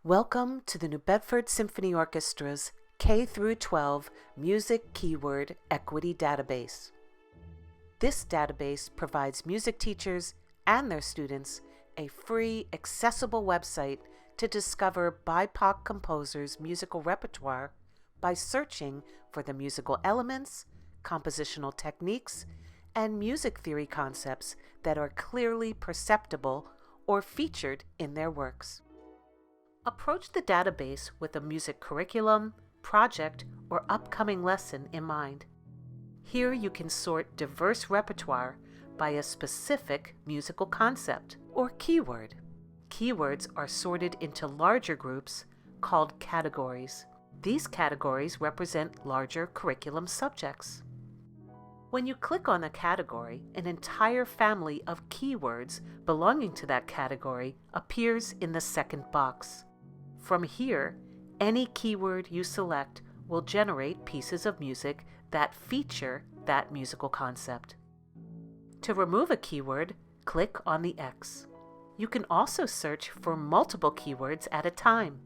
Welcome to the New Bedford Symphony Orchestra's K-12 Music Keyword Equity Database. This database provides music teachers and their students a free, accessible website to discover BIPOC composers' musical repertoire by searching for the musical elements, compositional techniques, and music theory concepts that are clearly perceptible or featured in their works. Approach the database with a music curriculum, project, or upcoming lesson in mind. Here you can sort diverse repertoire by a specific musical concept or keyword. Keywords are sorted into larger groups called categories. These categories represent larger curriculum subjects. When you click on a category, an entire family of keywords belonging to that category appears in the second box. From here, any keyword you select will generate pieces of music that feature that musical concept. To remove a keyword, click on the X. You can also search for multiple keywords at a time.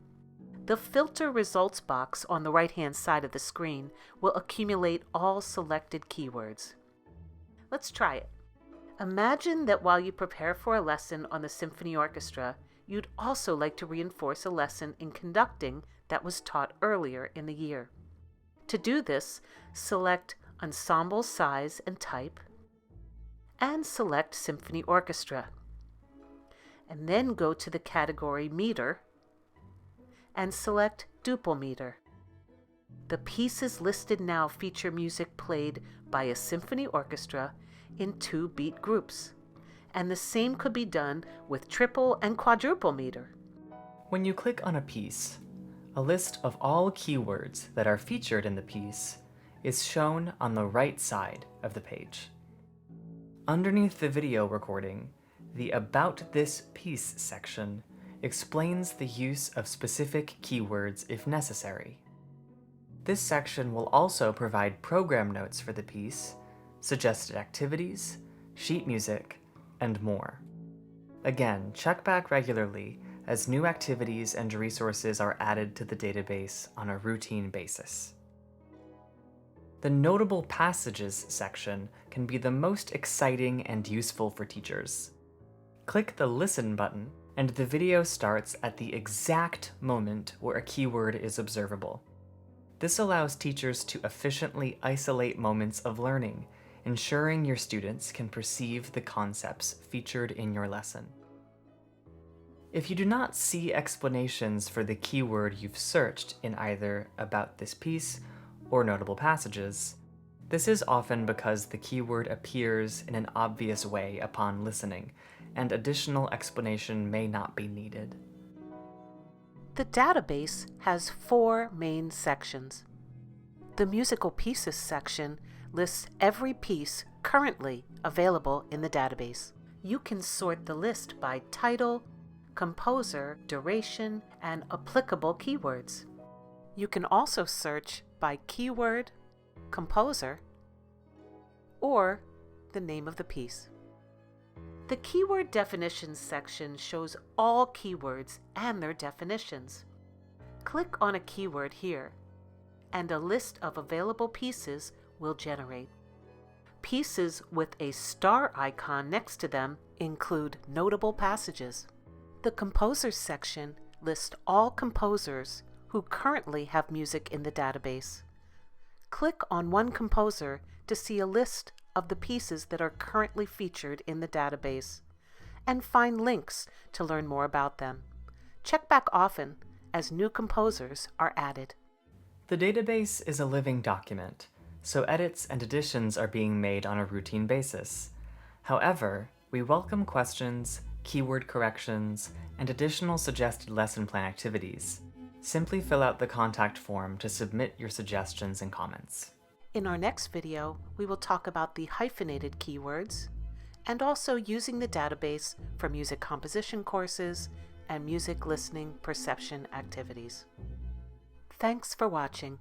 The Filter Results box on the right-hand side of the screen will accumulate all selected keywords. Let's try it. Imagine that while you prepare for a lesson on the symphony orchestra, you'd also like to reinforce a lesson in conducting that was taught earlier in the year. To do this, select Ensemble Size and Type, and select Symphony Orchestra. And then go to the category Meter, and select Duple Meter. The pieces listed now feature music played by a symphony orchestra in 2-beat groups. And the same could be done with triple and quadruple meter. When you click on a piece, a list of all keywords that are featured in the piece is shown on the right side of the page. Underneath the video recording, the About This Piece section explains the use of specific keywords if necessary. This section will also provide program notes for the piece, suggested activities, sheet music, and more. Again, check back regularly as new activities and resources are added to the database on a routine basis. The Notable Passages section can be the most exciting and useful for teachers. Click the Listen button, and the video starts at the exact moment where a keyword is observable. This allows teachers to efficiently isolate moments of learning, ensuring your students can perceive the concepts featured in your lesson. If you do not see explanations for the keyword you've searched in either About This Piece or Notable Passages, this is often because the keyword appears in an obvious way upon listening, and additional explanation may not be needed. The database has 4 main sections. The Musical Pieces section lists every piece currently available in the database. You can sort the list by title, composer, duration, and applicable keywords. You can also search by keyword, composer, or the name of the piece. The Keyword Definitions section shows all keywords and their definitions. Click on a keyword here, and a list of available pieces will generate. Pieces with a star icon next to them include Notable Passages. The Composers section lists all composers who currently have music in the database. Click on one composer to see a list of the pieces that are currently featured in the database, and find links to learn more about them. Check back often as new composers are added. The database is a living document, so edits and additions are being made on a routine basis. However, we welcome questions, keyword corrections, and additional suggested lesson plan activities. Simply fill out the contact form to submit your suggestions and comments. In our next video, we will talk about the hyphenated keywords, and also using the database for music composition courses and music listening perception activities. Thanks for watching.